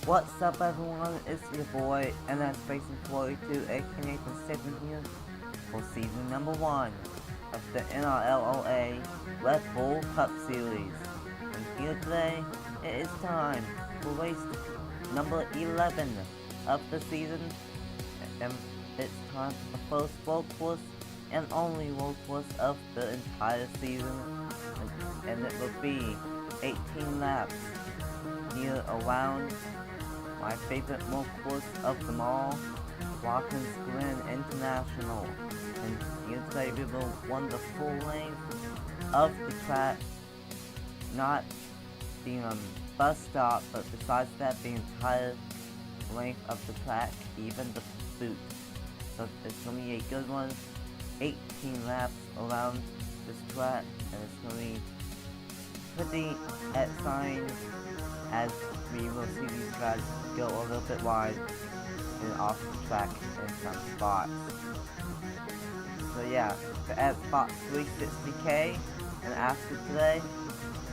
What's up everyone, it's your boy NS42, aka the 7 here for season number 1 of the NRLOA Red Bull Cup Series. And here today, it is time for race number 11 of the season, and it's time for the first road course and only road course of the entire season, and it will be 18 laps here around my favorite road course of them all, Waltins Glen International. And here today we will run the full length of the track, not the bus stop, but besides that the entire length of the track, even the boot. So it's going to be a good one, 18 laps around this track, and it's going to be pretty exciting as we will see these guys go a little bit wide and off the track in some spots. So yeah, at spot 360k, and after today,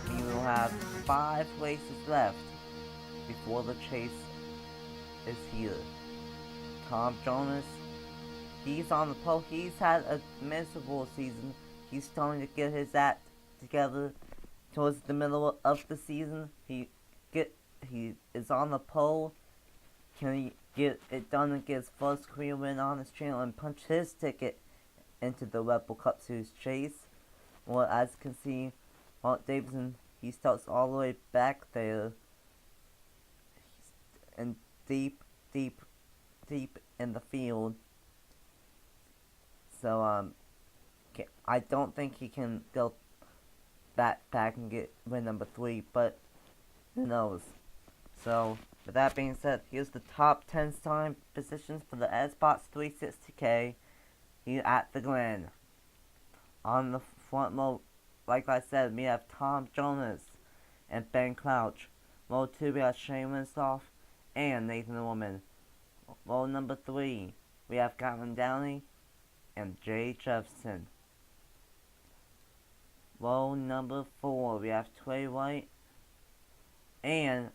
we will have 5 races left before the chase is here. Tom Jonas, he's on the pole. He's had a miserable season. He's starting to get his act together towards the middle of the season. He is on the pole. Can he get it done and get his first career win on his channel and punch his ticket into the Red Bull Cup Series chase? Well, as you can see, Walt Davidson, he starts all the way back there and deep in the field. So I don't think he can go back and get win number 3, but who knows. So with that being said, here's the top 10 starting positions for the Xbox 360k here at the Glen. On the front row, like I said, we have Tom Jonas and Ben Crouch. Row 2 we have Shane Winsoff and Nathan Woman. Row number 3 we have Gavin Downey and Jay Jefferson. Row number 4 we have Trey White and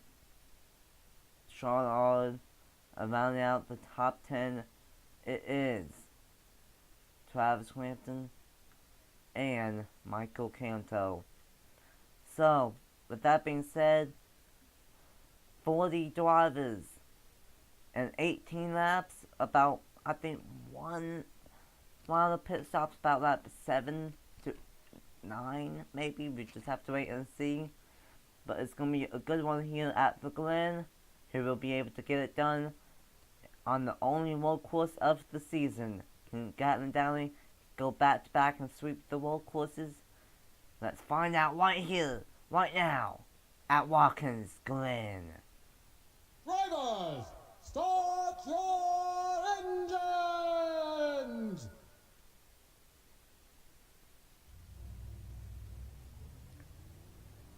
Sean Allen. Rounding out the top 10, it is Travis Crampton and Michael Canto. So, with that being said, 40 drivers and 18 laps, about, I think, one of the pit stops about lap 7 to 9, maybe. We just have to wait and see. But it's going to be a good one here at the Glen, who will be able to get it done on the only road course of the season. Can Gatlin Downey go back to back and sweep the road courses? Let's find out right here, right now, at Waltins Glen. Drivers, start your engines!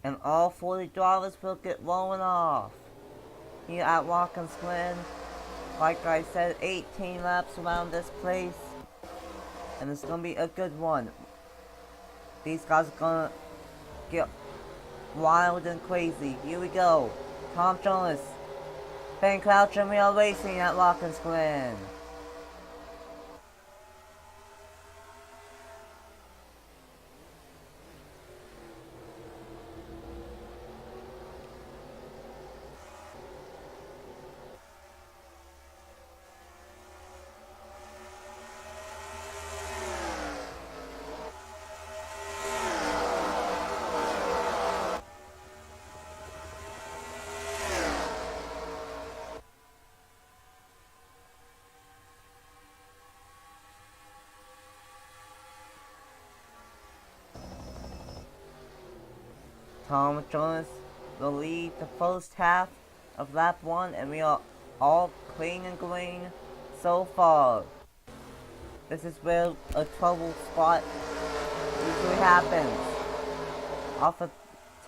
And all 40 drivers will get rolling off here at Waltins Glen. Like I said, 18 laps around this place, and it's gonna be a good one. These guys are gonna get wild and crazy. Here we go. Tom Jonas, Ben Crouch, and we are racing at Waltins Glen. Tom Jonas will lead the first half of lap 1, and we are all clean and green so far. This is where a trouble spot usually happens. Off of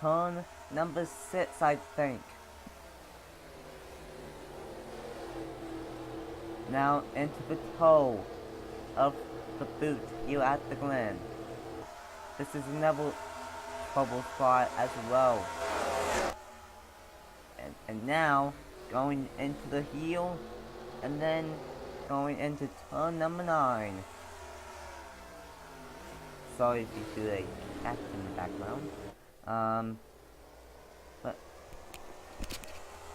turn number 6, I think. Now into the toe of the boot here at the Glen. This is another trouble spot as well. And now going into the heel, and then going into turn number 9. Sorry if you hear a cat in the background. But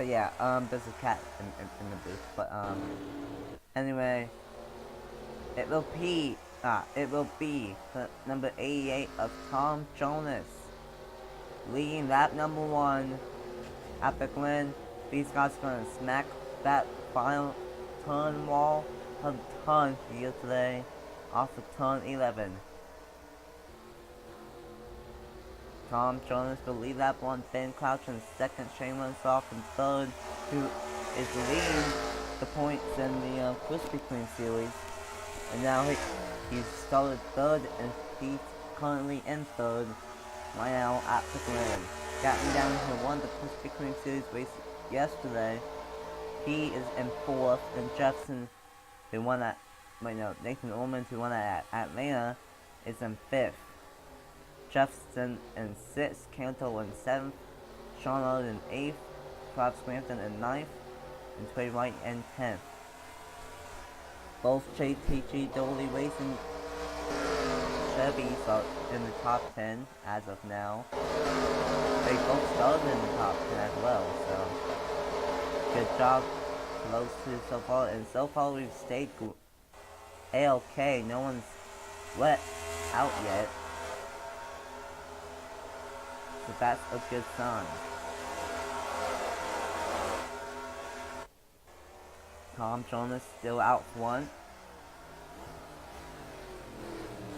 yeah, there's a cat in the booth. But anyway, it will be the number 88 of Tom Jonas leading lap number 1 at the Glen. These guys are gonna smack that final turn wall of the turn here today off of turn 11. Tom Jonas will lead lap 1, Ben Crouch in second, Shameless off in third, who is leading the points in the Krispy Kreme series. And now he's started third, and he's currently in third right now at the Glen. Gatton down who won the Krispy Kreme series race yesterday. He is in fourth, and Jefferson, who won at, Nathan Ormond, who won at Atlanta, is in fifth. Jefferson in 6th, Canto in 7th, Sean Old in 8th, Travis Scranton in 9th, and Trey Wright in 10th. Both JTG Dolly Racing Chevys are in the top 10 as of now. They both started in the top 10 as well, so good job to those two so far. And so far we've stayed A-OK, no one's wet out yet. So that's a good sign. Tom Jonas still out front.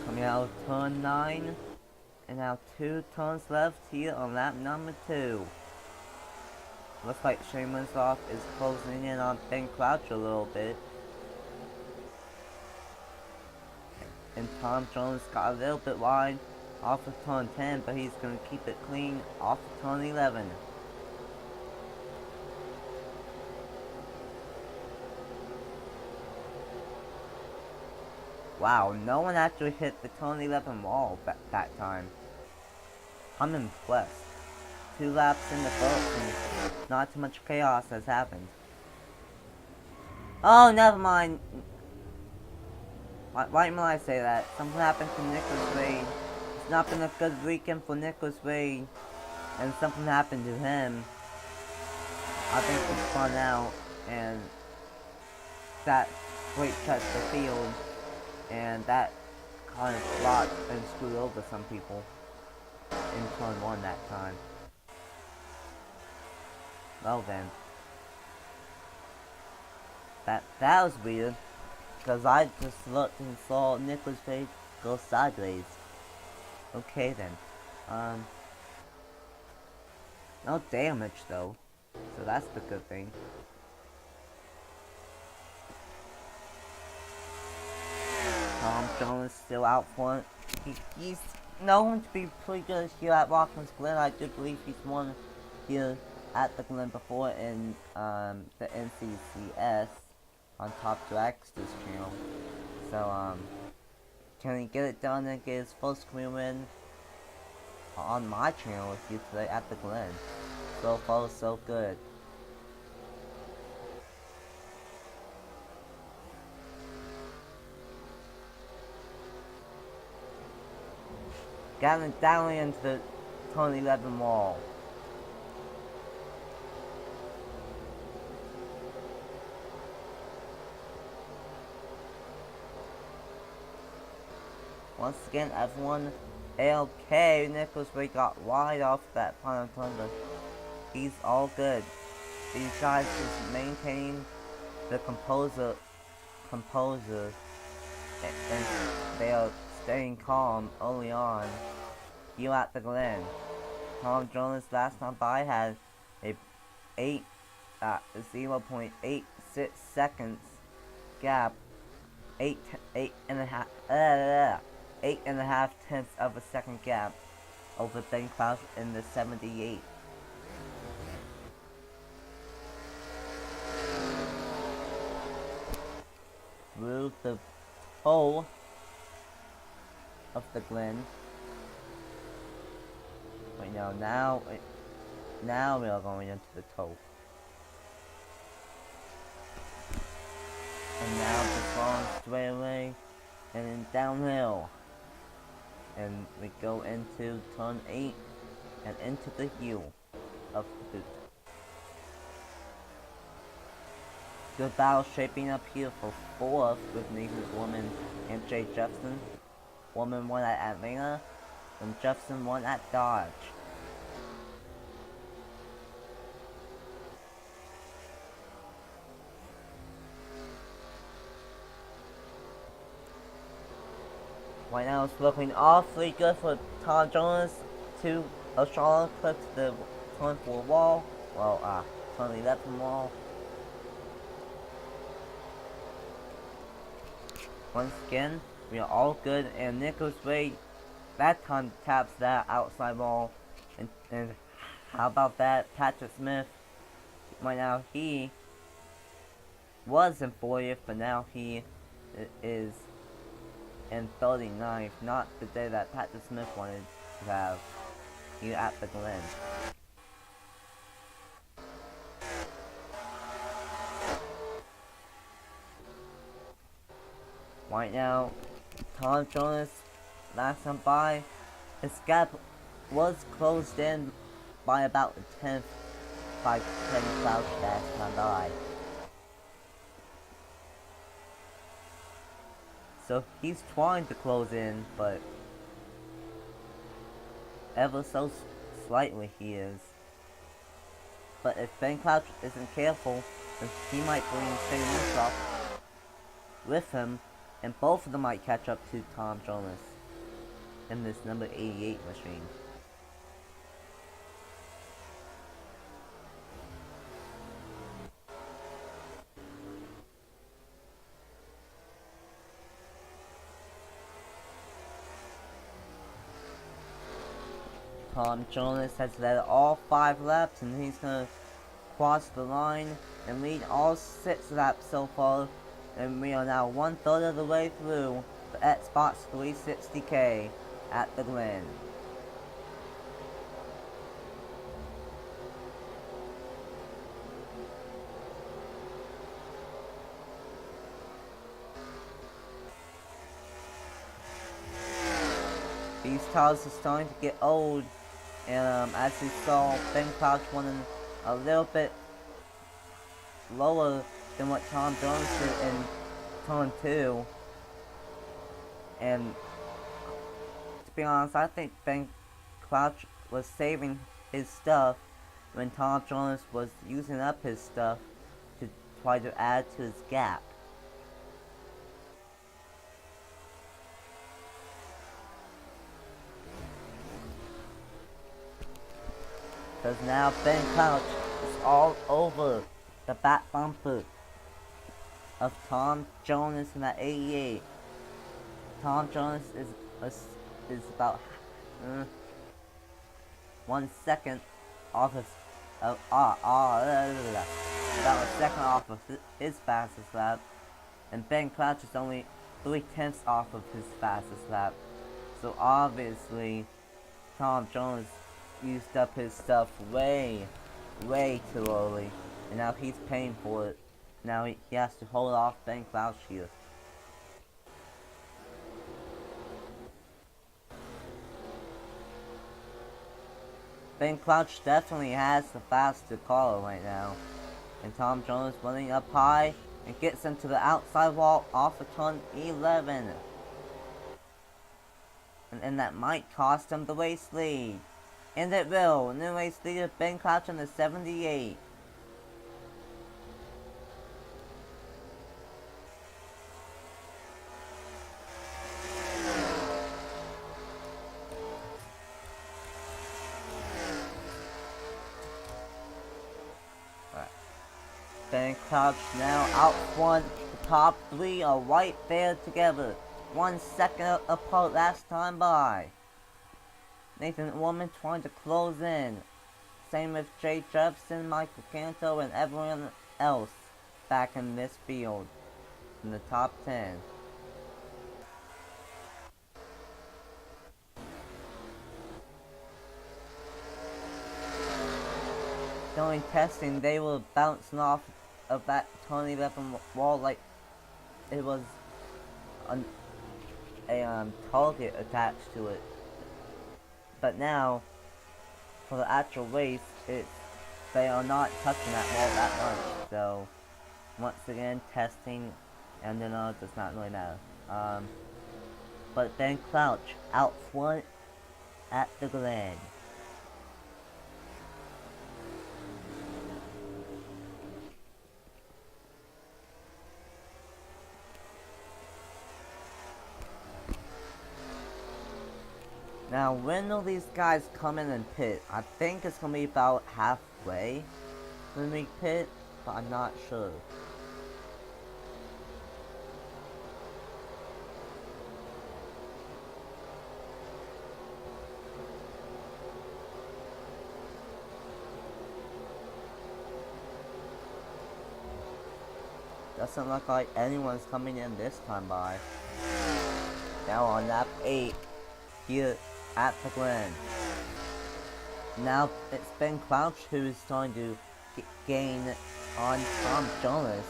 Coming out of turn 9. And now 2 turns left here on lap number 2. Looks like Shaman's off is closing in on Ben Crouch a little bit. And Tom Jonas got a little bit wide off of turn 10, but he's going to keep it clean off of turn 11. Wow, no one actually hit the turn 11 wall that time. I'm impressed. 2 laps in the books and not too much chaos has happened. Oh, never mind. Why might I say that? Something happened to Nicholas Wade. It's not been a good weekend for Nicholas Wade, and something happened to him. I think he spun out, and that brake touched the field, and that kind of blocked and screwed over some people in turn 1 that time. Well then, that was weird, because I just looked and saw Nicholas Wade go sideways. Okay then. No damage though, so that's the good thing. Tom Jonas still out front. He's known to be pretty good here at Waltins Glen. I do believe he's won here at the Glen before in the NCCS on Top Dragsters channel. So can he get it done and get his first career win on my channel with you today at the Glen? So far, so good. Getting down into the turn 11 wall. Once again, everyone, A-OK, Nicholas Wade got wide off that final turn, but he's all good. These guys just maintain the composure, and they are staying calm early on here at the Glen. Tom Jonas last time by had a 0.86 seconds gap, 8.5 tenths of a second gap over Ben Crouch in the 78. Through the hole of the Glen. Wait, no, now we are going into the toe. And now just long straightaway and then downhill. And we go into turn 8 and into the heel of the boot. Good battle shaping up here for 4th with Nathan Woman and Jay Jefferson. Woman won at Atlanta and Jefferson won at Dodge. Right now it's looking awfully good for Tom Jonas to a Charlotte clip to the turn 4 wall. Well, turn 11 wall. Once again, we are all good, and Nicholas Wade that time taps that outside wall. And how about that? Patrick Smith, right now he was in 40th, but now he is in 39th. Not the day that Patrick Smith wanted to have here at the Glen. Right now, Tom Jonas, last time by, his gap was closed in by about a 10th by Ken Crouch last time by. So he's trying to close in, but ever so slightly he is. But if Ben Crouch isn't careful, then he might bring Stapleton up with him, and both of them might catch up to Tom Jonas in this number 88 machine. Tom Jonas has led all 5 laps, and he's going to cross the line and lead all 6 laps so far. And we are now 1/3 of the way through the Xbox 360K at the Glen. These tires are starting to get old, and as we saw, Ben Crouch running a little bit lower than what Tom Jones did in turn 2. And to be honest, I think Ben Crouch was saving his stuff when Tom Jones was using up his stuff to try to add to his gap. Because now Ben Crouch is all over the back bumper of Tom Jonas in that 88. Tom Jonas is about 1 second off of about a second off of his fastest lap, and Ben Crouch is only 3/10 off of his fastest lap. So obviously, Tom Jonas used up his stuff way too early, and now he's paying for it. Now he has to hold off Ben Crouch here. Ben Crouch definitely has the faster car right now, and Tom Jonas running up high and gets into the outside wall off of turn 11. And that might cost him the race lead. And it will. New race leader Ben Crouch in the 78. Ben Crouch now out front. The top 3 are right there together. 1 second apart last time by. Nathan Woman trying to close in. Same with Jay Jefferson, Michael Canto, and everyone else back in this field in the top 10. During testing, they were bouncing off of that turn 11 wall like it was a target attached to it. But now, for the actual race, they are not touching that wall that much. So, once again, testing, and then does not really matter. But Ben Crouch out front at the Glen. Now, when will these guys come in and pit? I think it's gonna be about halfway when we pit, but I'm not sure. Doesn't look like anyone's coming in this time by. Now on lap 8 here at the Glen. Now it's Ben Crouch who is trying to gain on Tom Jonas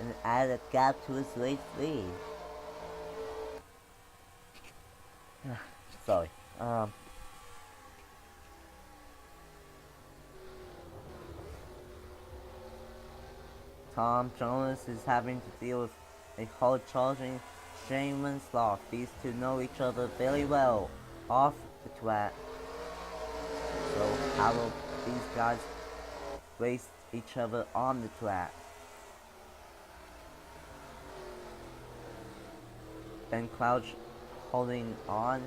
and add a gap to his race lead. Sorry. Tom Jonas is having to deal with a hard charging Wassup. These two know each other very well off the track. So how will these guys race each other on the track? Ben Crouch holding on.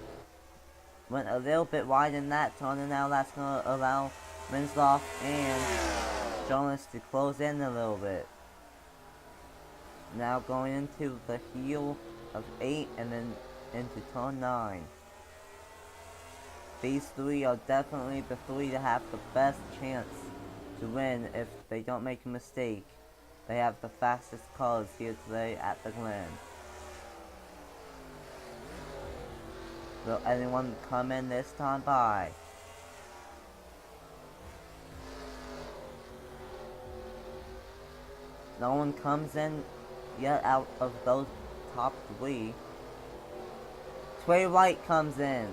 Went a little bit wide in that turn, and now that's going to allow Wassup and Jonas to close in a little bit. Now going into the heel of 8 and then into turn 9. These three are definitely the three that have the best chance to win if they don't make a mistake. They have the fastest cars here today at the Glen. Will anyone come in this time by? No one comes in yet out of those top 3. Trey White comes in.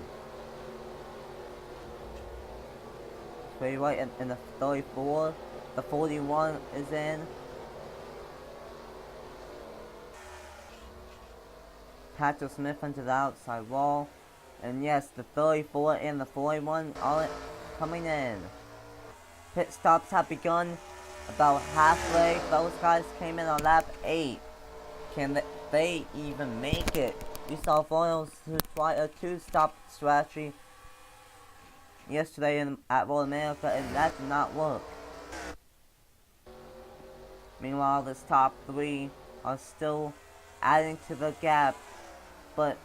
Trey White in the 34. The 41 is in. Patrick Smith into the outside wall. And yes, the 34 and the 41 are coming in. Pit stops have begun about halfway. Those guys came in on lap 8. Can they even make it? We saw Royals who try a 2-stop strategy yesterday at Road America, and that did not work. Meanwhile, this top 3 are still adding to the gap, but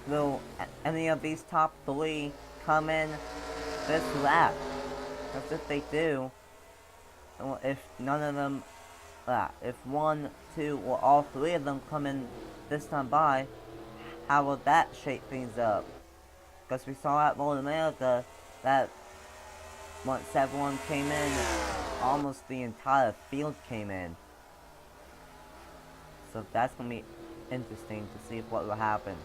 will any of these top 3 come in this lap? Because if they do, if none of them, if 1, 2, or all 3 of them come in this time by, how will that shake things up? Because we saw at Road America that once everyone came in, almost the entire field came in. So that's going to be interesting to see what will happen.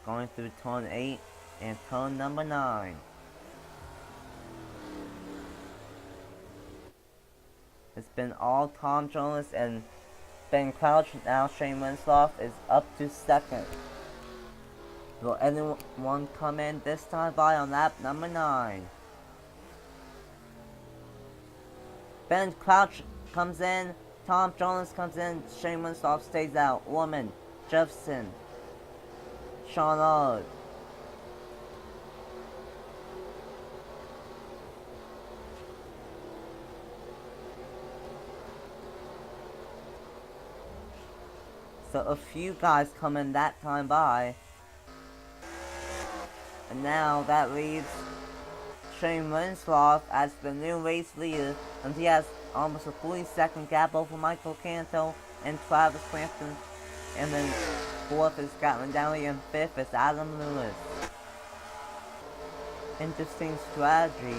Going through turn 8 and turn number 9. It's been all Tom Jonas and Ben Crouch. Now Shane Wassup is up to 2nd. Will anyone come in this time by on lap number 9? Ben Crouch comes in, Tom Jonas comes in, Shane Wassup stays out. Woman, Jefferson, Sean Odd. So a few guys come in that time by. And now that leaves Shane Wassup as the new race leader, and he has almost a 40-second gap over Michael Canto and Travis Crampton. And then 4th is Scotland Downey, and 5th is Adam Lewis. Interesting strategy.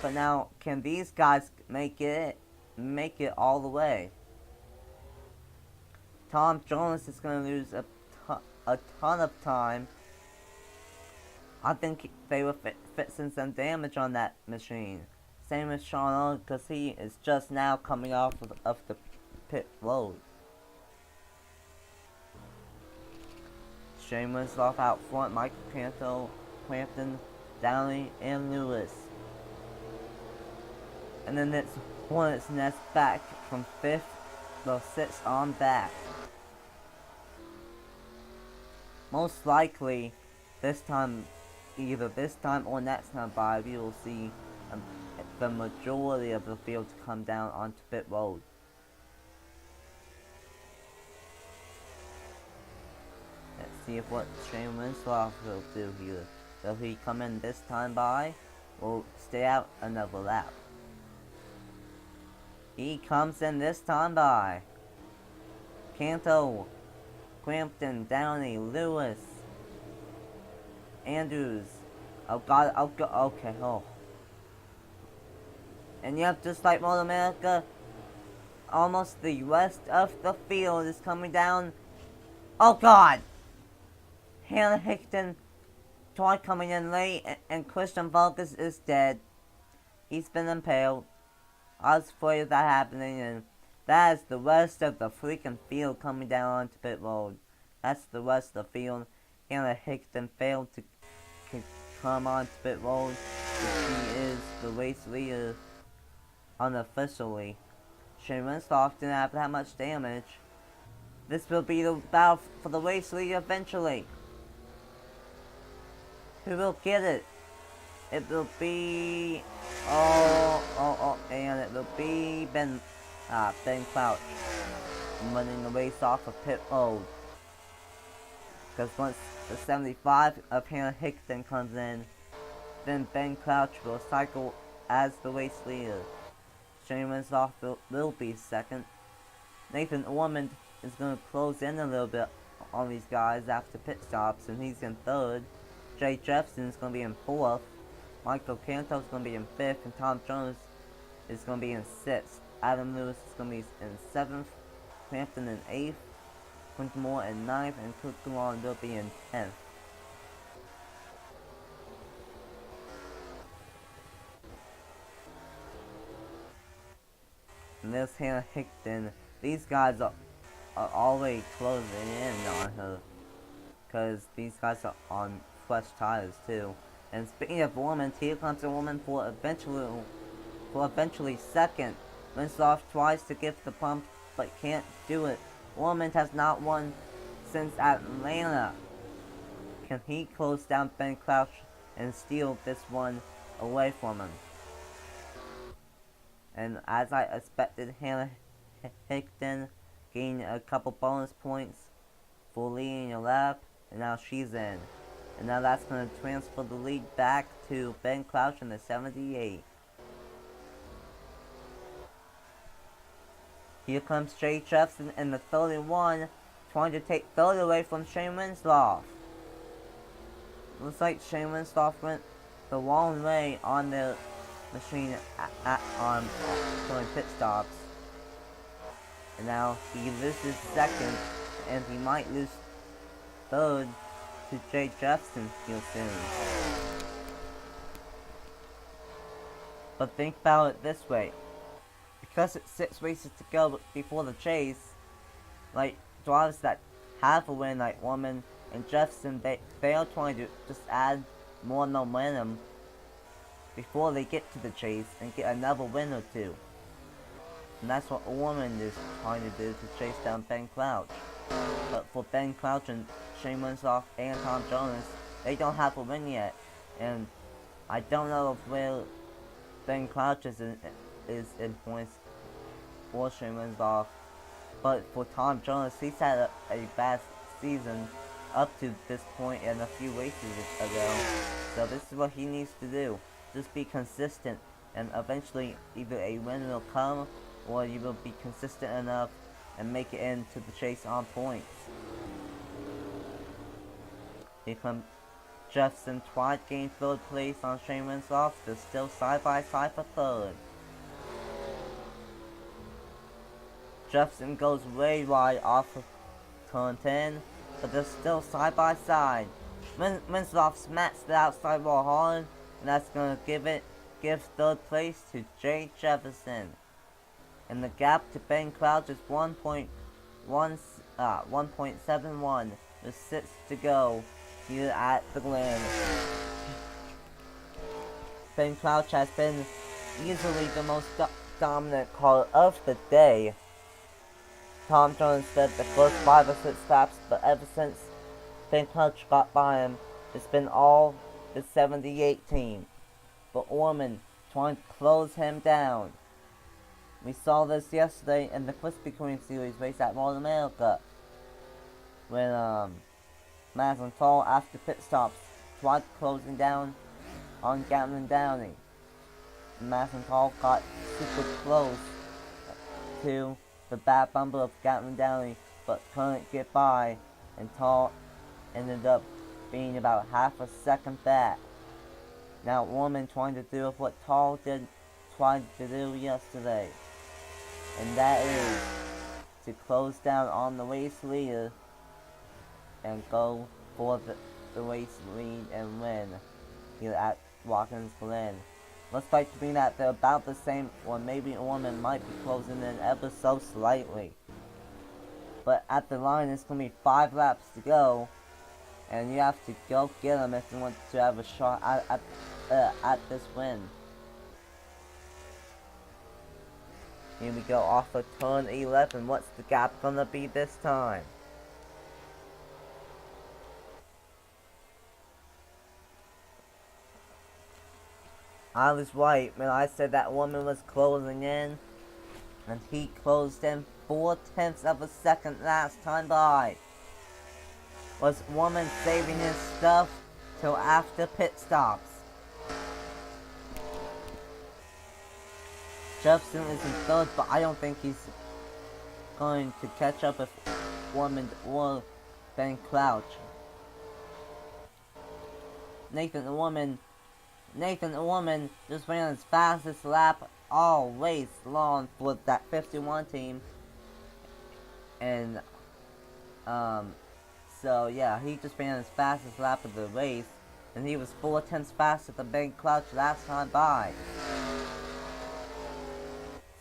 But now, can these guys make it all the way? Tom Jones is going to lose a ton of time. I think they were fixing some damage on that machine. Same as Sean because he is just now coming off of the pit road. Shane Winslow out front, Michael Canto, Crampton, Downey, and Lewis. And then it's Hornets Nest back from 5th, the 6th on back. Most likely, either this time or next time by, we will see the majority of the field come down onto pit road. Let's see what Shane Winslow will do here. Will he come in this time by, or stay out another lap? He comes in this time by. Canto, Crampton, Downey, Lewis, Andrews. Oh god, okay, oh. And yep, just like Motor America, almost the rest of the field is coming down. Oh god! Hannah Hickton tried coming in late, and Christian Vargas is dead. He's been impaled. I was afraid of that happening, and that is the rest of the freaking field coming down onto pit road. That's the rest of the field. Hannah Hickton failed to come onto pit road. She is the race leader unofficially. Shane Winslow didn't have that much damage. This will be the battle for the race leader eventually. Who will get it? It will be... and it will be Ben Crouch running the race off of pit road. Because once the 75 of Hannah Hickton comes in, then Ben Crouch will cycle as the race leader. Shane Winslow will be second. Nathan Ormond is going to close in a little bit on these guys after pit stops, and he's in third. Jay Jefferson is going to be in fourth. Michael Canto is going to be in fifth, and Tom Jones is going to be in sixth. Adam Lewis is going to be in seventh. Crampton in eighth. Quentin Moore in ninth, and Cook Gawon will be in 10th. And there's Hannah Hickton. These guys are already closing in on her, because these guys are on fresh tires too. And speaking of women, here comes a woman for eventually second. Winslow tries to get the pump, but can't do it. Woman has not won since Atlanta. Can he close down Ben Crouch and steal this one away from him? And as I expected, Hannah Hickton gained a couple bonus points for leading a lap, and now she's in. And now that's going to transfer the lead back to Ben Crouch in the 78. Here comes Jay Jefferson in the 31, trying to take third away from Shane Winslow. Looks like Shane Winslow went the wrong way on the machine during pit stops. And now he loses second, and he might lose third to Jay Jefferson here soon. But think about it this way. Because it's 6 races to go before the chase, like, drivers that have a win, like Woman and Jefferson, they are trying to just add more momentum before they get to the chase and get another win or two. And that's what Woman is trying to do, to chase down Ben Crouch. But for Ben Crouch and Shane Winslow and Tom Jones, they don't have a win yet. And I don't know if where Ben Crouch is in points for Shane Winslow. But for Tom Jones, he's had a bad season up to this point and a few races ago. So this is what he needs to do. Just be consistent, and eventually either a win will come, or you will be consistent enough and make it into the chase on points. Here comes Jefferson, twice gained third place on Shane Winslow. They're still side by side for third. Jefferson goes way wide off turn 10, but they're still side by side. Winslow smacks the outside wall hard, and that's going to give third place to Jay Jefferson. And the gap to Ben Crouch is 1.71 with 6 to go here at the Glen. Ben Crouch has been easily the most dominant car of the day. Tom Jones said the first 5 or 6 laps, but ever since Ben Crouch got by him, it's been all the 78 team. But Orman trying to close him down. We saw this yesterday in the Krispy Kreme series race at Road America, when Madison Tall, after pit stops, tried closing down on Gatlin Downey. Madison Tall got super close to the back bumper of Gatlin Downey, but couldn't get by, and Tall ended up being about half a second back. Now Orman trying to do what Tall tried to do yesterday, and that is to close down on the race leader and go for the race lead and win here at Waltins Glen. Looks like to me that they're about the same, or maybe Orman might be closing in ever so slightly. But at the line, it's going to be 5 laps to go, and you have to go get them if you want to have a shot at this win. Here we go off of turn 11. What's the gap going to be this time? I was right when I said that woman was closing in, and he closed in 4/10 of a second last time by. Was woman saving his stuff till after pit stops? Jefferson is in third, but I don't think he's going to catch up with Woman or Ben Crouch. Nathan the Woman just ran his fastest lap all race long for that 51 team. And, so yeah, he just ran his fastest lap of the race. And he was 4/10 faster than Ben Crouch last time by.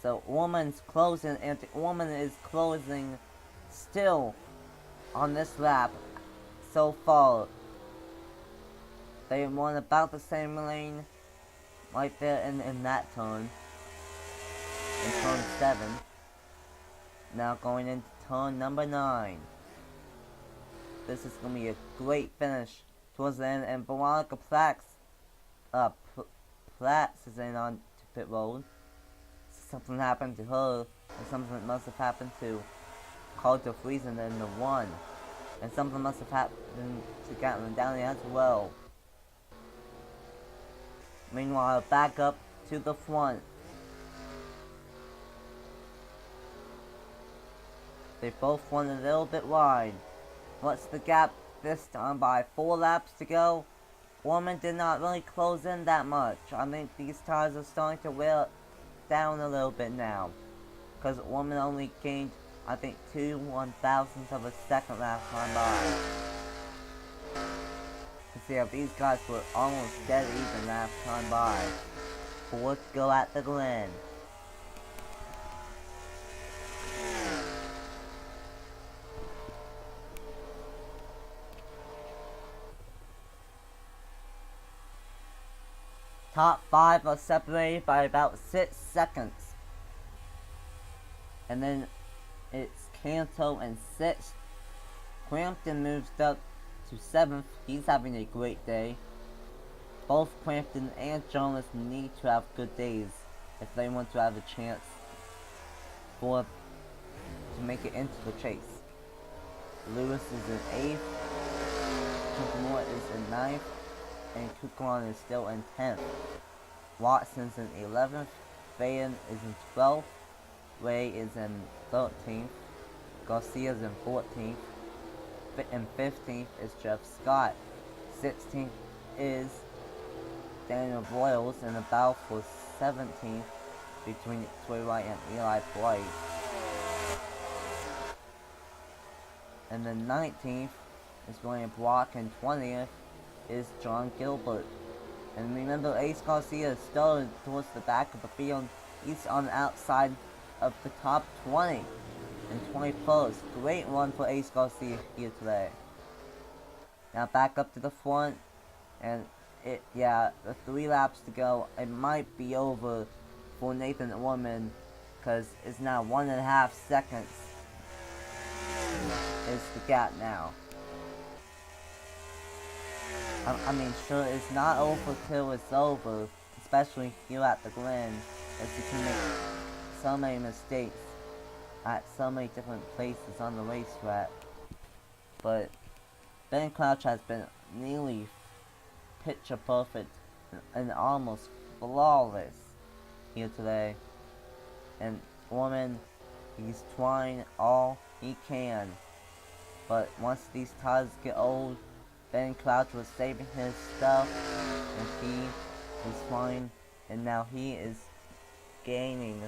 So Woman's closing, and Woman is closing still on this lap so far. They won about the same lane right there in that turn. In turn 7. Now going into turn number 9. This is going to be a great finish towards the end, and Veronica Platts is in on to pit road. Something happened to her, and something must have happened to Carter Friesen in the 1. And something must have happened to Gatlin Downey as well. Meanwhile, back up to the front. They both won a little bit wide. What's the gap this time by? 4 laps to go. Woman did not really close in that much. I think these tires are starting to wear down a little bit now. Because Woman only gained, I think, 2 1/1000ths of a second last time by. See how these guys were almost dead even last time by. 4 to go at the Glen. Top 5 are separated by about 6 seconds. And then it's Canto in 6th. Crampton moves up to 7th. He's having a great day. Both Crampton and Jonas need to have good days if they want to have a chance to make it into the chase. Lewis is in 8th. Moore is in 9th. And Kukulon is still in 10th. Watson's in 11th. Fayan is in 12th. Ray is in 13th. Garcia's in 14th. In 15th is Jeff Scott. 16th is Daniel Boyles, and the battle for 17th between Troy Wright and Eli Bright. And then 19th is William Block, and 20th is John Gilbert. And remember, Ace Garcia started towards the back of the field. He's on the outside of the top 20 and 21st. Great run for Ace Garcia here today. Now back up to the front, and the 3 laps to go. It might be over for Nathan Orman, because it's now 1.5 seconds is the gap now. I mean, sure, it's not over till it's over, especially here at the Glen, as you can make so many mistakes at so many different places on the racetrack. But Ben Crouch has been nearly picture perfect and almost flawless here today. And Orman, he's trying all he can. But once these tires get old, Ben Crouch was saving his stuff, and he is fine, and now he is gaining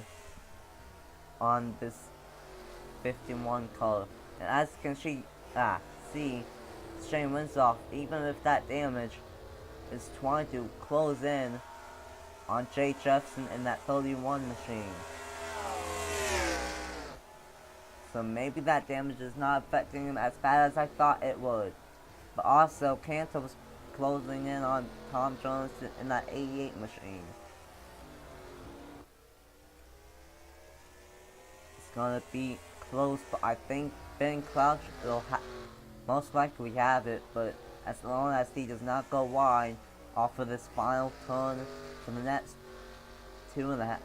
on this 51 car. And as you can see, Shane Winsoff, even with that damage, is trying to close in on Jay Jefferson in that 31 machine. So maybe that damage is not affecting him as bad as I thought it would. But also, Cantor was closing in on Tom Jones in that 88 machine. It's gonna be close, but I think Ben Crouch will most likely have it, but as long as he does not go wide off of this final turn for the next 2.5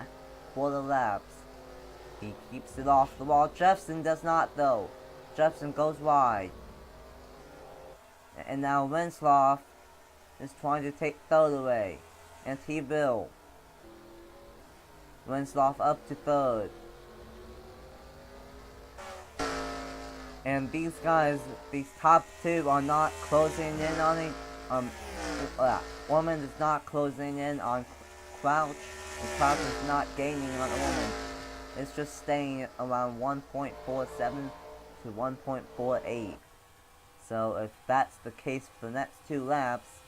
quarter laps, he keeps it off the wall. Jefferson does not, though. Jefferson goes wide. And now Winslow is trying to take third away. And he will. Winslow up to third. And these guys, these top 2 are not closing in on it. Woman is not closing in on Crouch. And Crouch is not gaining on the woman. It's just staying around 1.47 to 1.48. So if that's the case for the next 2 laps,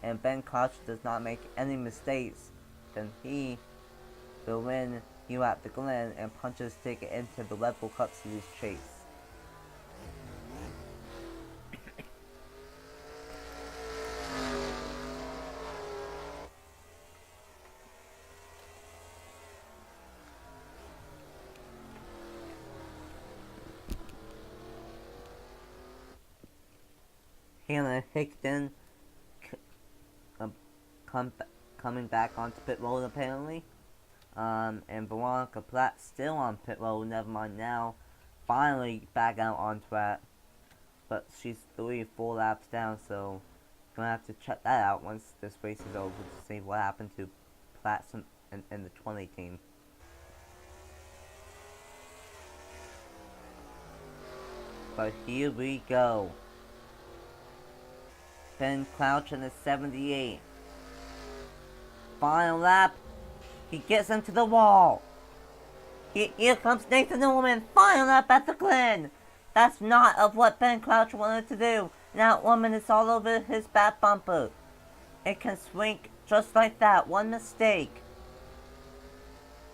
and Ben Crouch does not make any mistakes, then he will win here at the Glen and punch his ticket into the Red Bull Cup Series chase. Hannah Hickton coming back onto pit road apparently. And Veronica Platt still on pit road, never mind now. Finally back out on track. But she's 3 or 4 laps down, so gonna have to check that out once this race is over to see what happened to Platt in the 20 team. But here we go. Ben Crouch in the 78. Final lap. He gets into the wall. Here comes Nathan Orman. Final lap at the Glen. That's not of what Ben Crouch wanted to do. Now Orman is all over his back bumper. It can swing just like that. One mistake.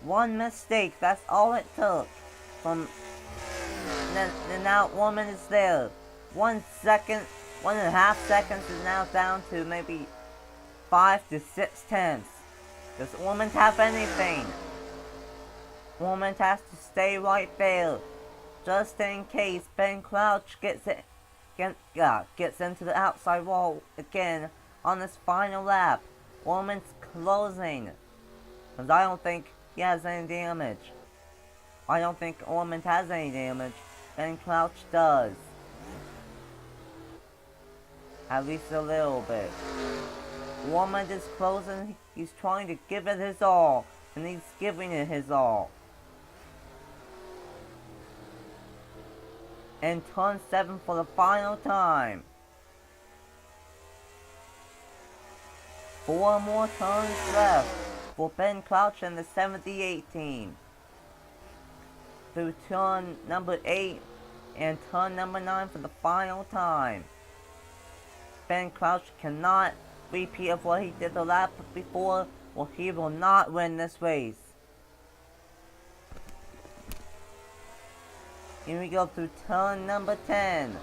One mistake. That's all it took. And now Orman is there. 1 second. 1.5 seconds is now down to maybe 5 to 6 tenths. Does Orman have anything? Orman has to stay right there, just in case Ben Crouch gets into the outside wall again on this final lap. Orman's closing, because I don't think he has any damage. I don't think Orman has any damage. Ben Crouch does. At least a little bit. Orman is closing. He's trying to give it his all. And he's giving it his all. And turn 7 for the final time. 4 more turns left for Ben Crouch and the 78 team. Through turn number 8, and turn number 9 for the final time. Ben Crouch cannot repeat of what he did the lap before, or he will not win this race. Here we go through turn number 10.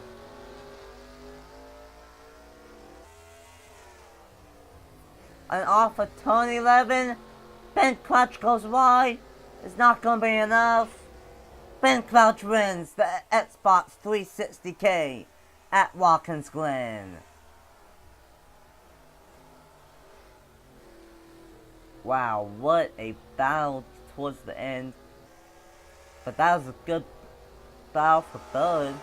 And off of turn 11, Ben Crouch goes wide. It's not gonna be enough. Ben Crouch wins the Xbox 360K at Waltins Glen. Wow, what a battle towards the end. But that was a good battle for third.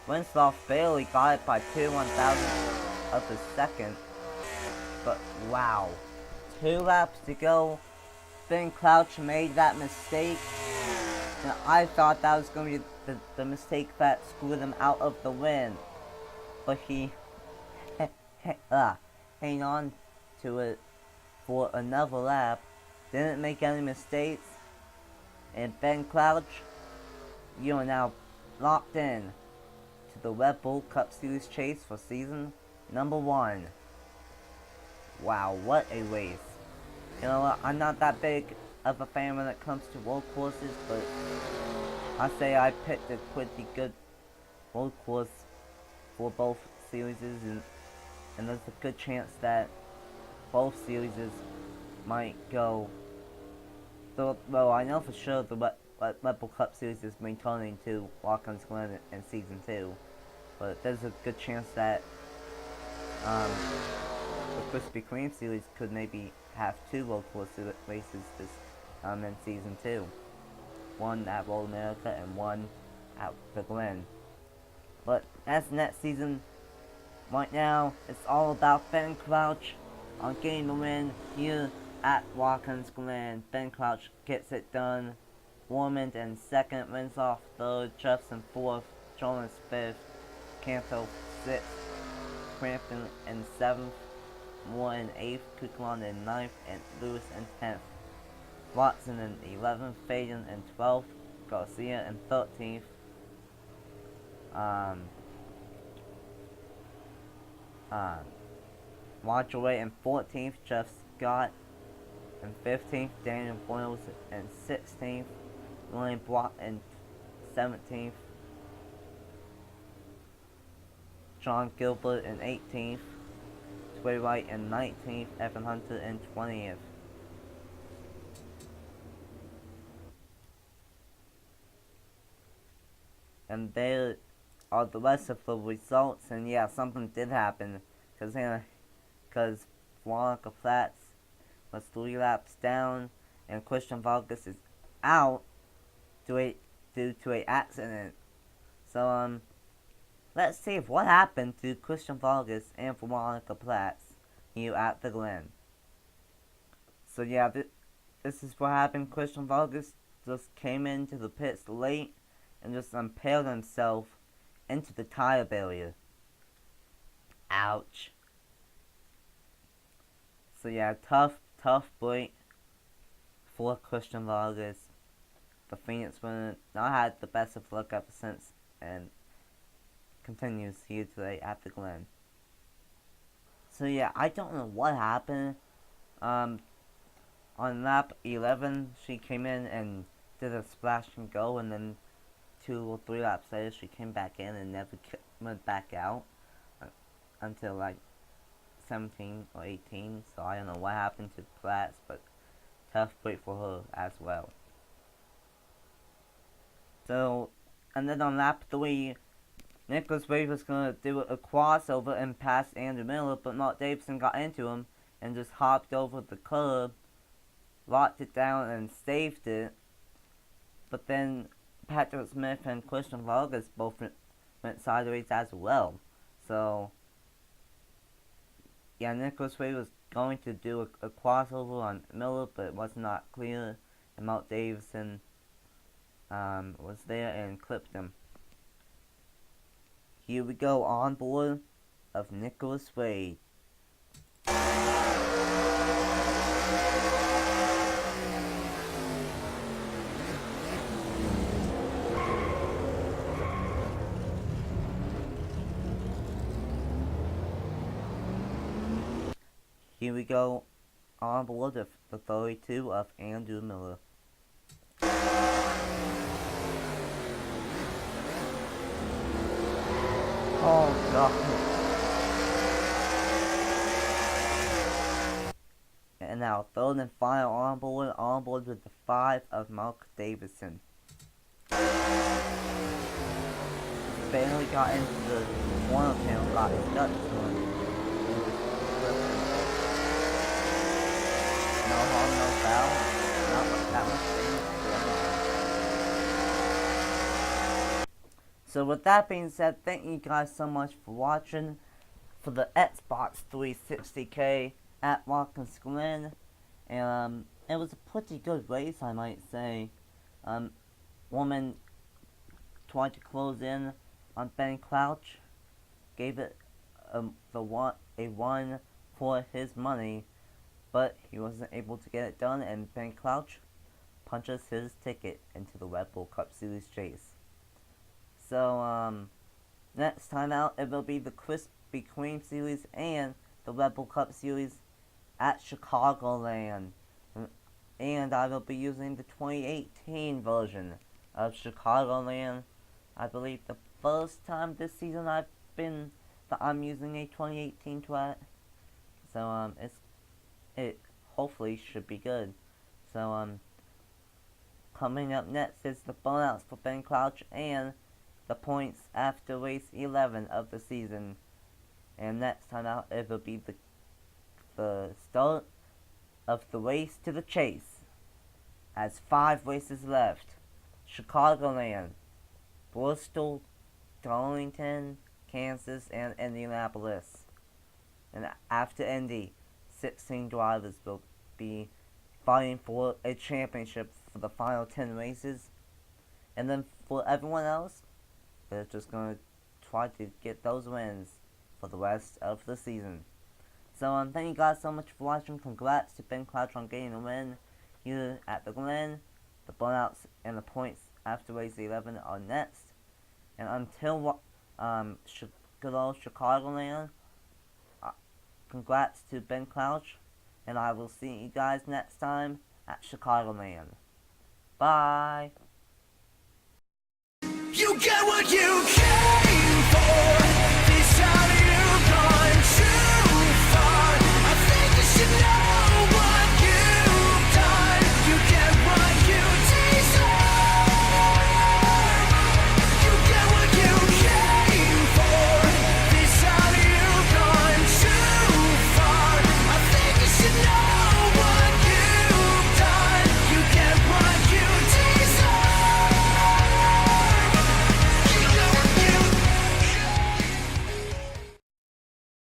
Winslow barely got it by 2/1000 of a second. But wow, 2 laps to go. Ben Crouch made that mistake. And I thought that was going to be the mistake that screwed him out of the win. But he hang on to it for another lap. Didn't make any mistakes. And Ben Crouch, you are now locked in to the Red Bull Cup Series chase for season number 1. Wow, what a race. You know what, I'm not that big of a fan when it comes to road courses, but I say I picked a pretty good road course for both series, and there's a good chance that both series might go. So, well, I know for sure the Red Bull Cup Series is returning to Waltins Glen in Season 2, but there's a good chance that the Krispy Kreme series could maybe have 2 road course races this in Season 2. One at Road America and one at the Glen. But as next season, right now, it's all about Ben Crouch on getting the win here at Waltins Glen. Ben Crouch gets it done. Warmond in 2nd, Winslow 3rd, Jefferson 4th, Jonas 5th, Canto 6th, Crampton in 7th, Moore in 8th, Kuklon in 9th, and Lewis in 10th. Watson in 11th, Faden in 12th, Garcia in 13th, Roger Way in 14th, Jeff Scott in 15th, Daniel Boyles in 16th, William Block in 17th, John Gilbert in 18th, Tway Wright in 19th, Evan Hunter in 20th. And there are the rest of the results, and yeah, something did happen, because Veronica Platts was 3 laps down, and Christian Vargas is out due to an accident. So, let's see what happened to Christian Vargas and Veronica Platts here at the Glen. So yeah, this is what happened. Christian Vargas just came into the pits late and just impaled himself into the tire barrier. Ouch. So yeah, tough break for Christian Vargas. The Phoenix winner not had the best of luck ever since, and continues here today at the Glen. So yeah, I don't know what happened. On lap 11, she came in and did a splash and go, and then 2 or 3 laps later, she came back in and never went back out until like 17 or 18. So I don't know what happened to Platts, but tough break for her as well. So, and then on lap 3, Nicholas Wade was going to do a crossover and pass Andrew Miller, but Mark Davidson got into him and just hopped over the curb, locked it down, and saved it. But then Patrick Smith and Christian Vargas both went sideways as well. So, yeah, Nicholas Wade was going to do a crossover on Miller, but it was not clear, and Mark Davidson was there and clipped him. Here we go, on board of Nicholas Wade. here we go on board with the 32 of Andrew Miller. Oh god. And now third and final on board with the 5 of Mark Davison. Barely got into the corner panel, got stuck to him. No harm, no foul. Not that much damage. So with that being said, thank you guys so much for watching for the Xbox 360K at Waltins Glen. And it was a pretty good race, I might say. Woman tried to close in on Ben Crouch, gave it a 1 for his money, but he wasn't able to get it done, and Ben Crouch punches his ticket into the Red Bull Cup Series chase. So, next time out, it will be the Krispy Kreme Series and the Red Bull Cup Series at Chicagoland. And I will be using the 2018 version of Chicagoland. I believe the first time this season I'm using a 2018 track. So, it hopefully should be good. So, coming up next is the burnouts for Ben Crouch and the points after race 11 of the season. And next time out, it will be the start of the race to the chase. As 5 races left. Chicagoland, Bristol, Darlington, Kansas, and Indianapolis. And after Indy, 16 drivers will be fighting for a championship for the final 10 races. And then for everyone else, they're just going to try to get those wins for the rest of the season. So thank you guys so much for watching. Congrats to Ben Crouch on getting a win here at the Glen. The burnouts and the points after race 11 are next. And until good old Chicagoland, congrats to Ben Crouch, and I will see you guys next time at Chicagoland. Bye! You get what you came for!